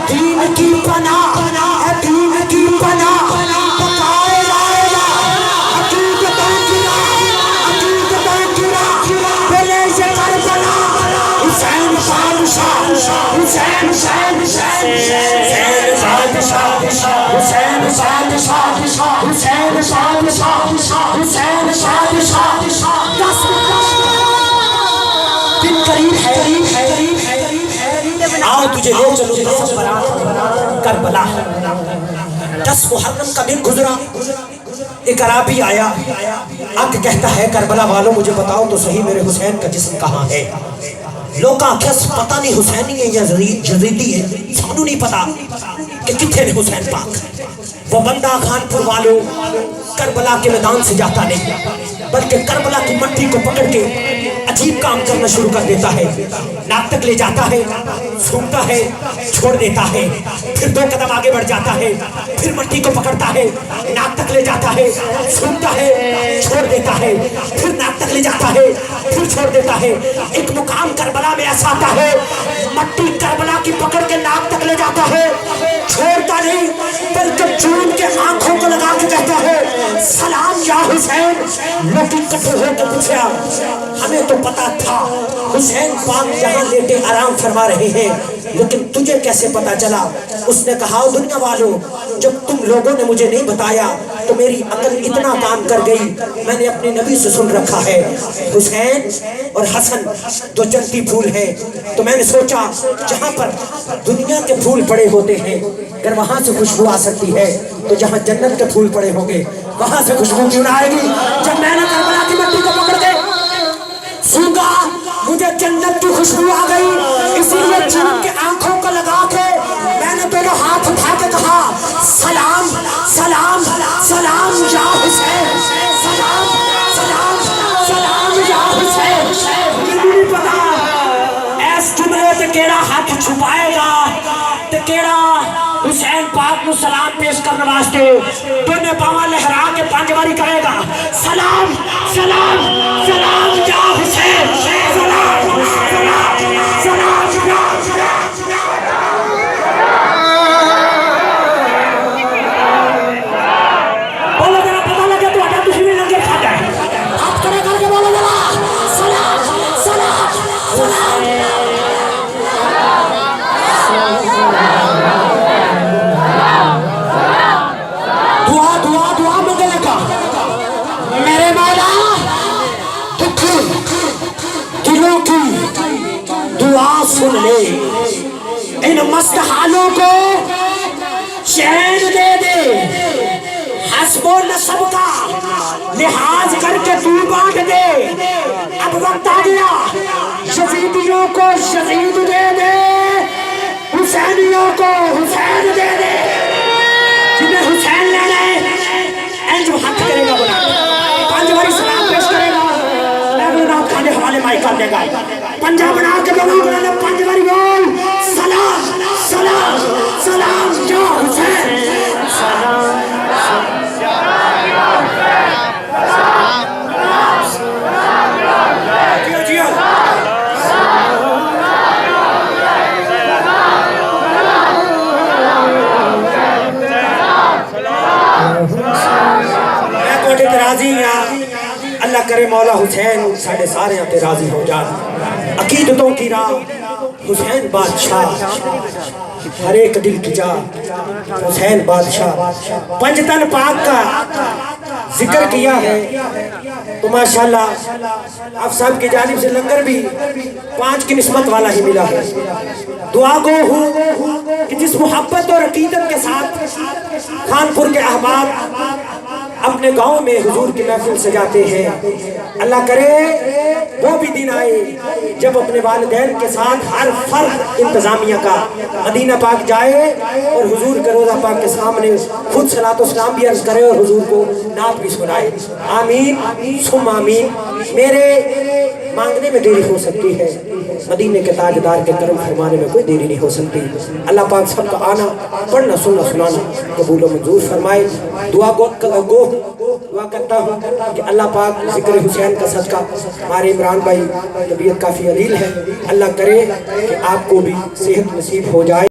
دین کی پناہ ہے، دین کی پناہ بقائے لائلہ عقیدتوں کی راہ، عقیدتوں کی راہ بلے سے کربلا حسین بادشاہ، حسین بادشاہ، حسین بادشاہ، حسین بادشاہ، حسین بادشاہ، حسین بادشاہ، دن قریب ہے، آؤ تجھے لے چلو دس برات کربلا۔ 10 محرم کا دن گزرا، ایک عرابی آیا، آ کے کہتا ہے کربلا والوں مجھے بتاؤ تو صحیح میرے حسین کا جسم کہاں ہے؟ لوگ آنکھیں پتہ نہیں حسینی ہے یا یزیدی ہے، سانو نہیں پتا کہ کتنے نے حسین پاک۔ وہ بندہ خان پور والوں کربلا کے میدان سے جاتا نہیں، بلکہ کربلا کی مٹی کو پکڑ کے عجیب کام کرنا شروع کر دیتا ہے۔ ناک تک لے جاتا ہے، سونگتا ہے، چھوڑ دیتا ہے، پھر 2 قدم آگے بڑھ جاتا ہے، پھر مٹی کو پکڑتا ہے، ناک تک لے جاتا ہے، سونگتا ہے، چھوڑ دیتا ہے، پھر ناک تک لے جاتا ہے، پھر چھوڑ دیتا ہے۔ ایک مقام کربلا میں ایسا آتا ہے، مٹی کربلا کی پکڑ کے ناک تک لے جاتا ہے، چھوڑتا نہیں بلکہ چون کے آنکھوں کو لگا کے کہتا ہے سلام یا حسین۔ لوگ اکٹھے ہو کے پوچھا ہمیں تو پتا تھا حسین پاک جہاں لیٹے آرام فرما رہے ہیں، لیکن تجھے کیسے پتا چلا؟ اس نے کہا دنیا والوں جب تم لوگوں نے مجھے نہیں بتایا تو میری عقل اتنا کام کر گئی، میں نے اپنے نبی سے سن رکھا ہے حسین اور حسن 2 جنتی پھول ہیں، تو میں نے سوچا جہاں پر دنیا کے پھول پڑے ہوتے ہیں اگر وہاں سے خوشبو آ سکتی ہے تو جہاں جنت کے پھول پڑے ہوں گے وہاں سے خوشبو کیوں نہ آئے گی؟ جب میں نے کربلا کی مٹی کو پکڑ کے سونگا مجھے جنت کی خوشبو آ گئی، اسی لیے جن کے آنکھوں کو لگا کے میں نے دونوں ہاتھ اٹھا کے کہا سلام سلام سلام یا حسین، سلام سلام سلام یا حسین۔ مجھے نہیں پتا ایس جملے تے کیڑا ہاتھ چھپائے گا تے کیڑا حسین پاک نو سلام پیش کرنے واسطے دونوں باواں لہرا کے 5 باری کرے گا سلام سلام سلام یا حسین، سلام سلام سلام یا حسین۔ بولو ذرا پتہ لگے تو اٹھا دشمن لگے کھاتا ہے، ہاتھ کھڑے کر کے بولو ذرا سلام سلام سلام۔ دعا مانگنے کا میرے مولا دلوں کی دعا سن لے، ان مست حالوں کو چین دے دے، حسب و نسب کا لحاظ کر کے تو بانٹ دے۔ اب وقت آ گیا یزیدیوں کو یزید دے دے، حسینیوں کو حسین دے دے۔ جنہیں حسین لینا ہے جو ہاتھ کرے گا بنا 5 باری سلام پیش کرے گا، میں نام کھانے حوالے مائی کر دے گا، پنجا بنا کے بولو بنا 5 باری بول سلام سلام سلام یا حسین، سلام اللہ کرے مولا حسین ساڑھے سارے تے راضی ہو جان۔ عقیدتوں کی راہ حسین بادشاہ، ہر ایک دل کی جا حسین بادشاہ۔ 5 تن پاک کا ذکر کیا ہے تو ماشاءاللہ آپ صاحب کی جانب سے لنگر بھی 5 کی نسبت والا ہی ملا ہے۔ دعا گو ہوں کہ جس محبت اور عقیدت کے ساتھ خانپور کے احباب اپنے گاؤں میں حضور کی محفل سجاتے ہیں، اللہ کرے وہ بھی دن آئے جب اپنے والدین کے ساتھ ہر فرد انتظامیہ کا مدینہ پاک جائے اور حضور کے روضہ پاک کے سامنے خود صلاۃ و سلام بھی عرض کرے اور حضور کو نعت بھی سنائے۔ آمین ثم آمین۔ میرے مانگنے میں دیری ہو سکتی ہے، مدینے کے تاجدار کے کرم فرمانے میں کوئی دیری نہیں ہو سکتی۔ اللہ پاک سب کا آنا پڑھنا سننا سنانا قبول و منظور فرمائے۔ دعا کرتا ہوں کہ اللہ پاک ذکر حسین کا صدقہ، ہمارے عمران بھائی طبیعت کافی علیل ہے، اللہ کرے کہ آپ کو بھی صحت نصیب ہو جائے۔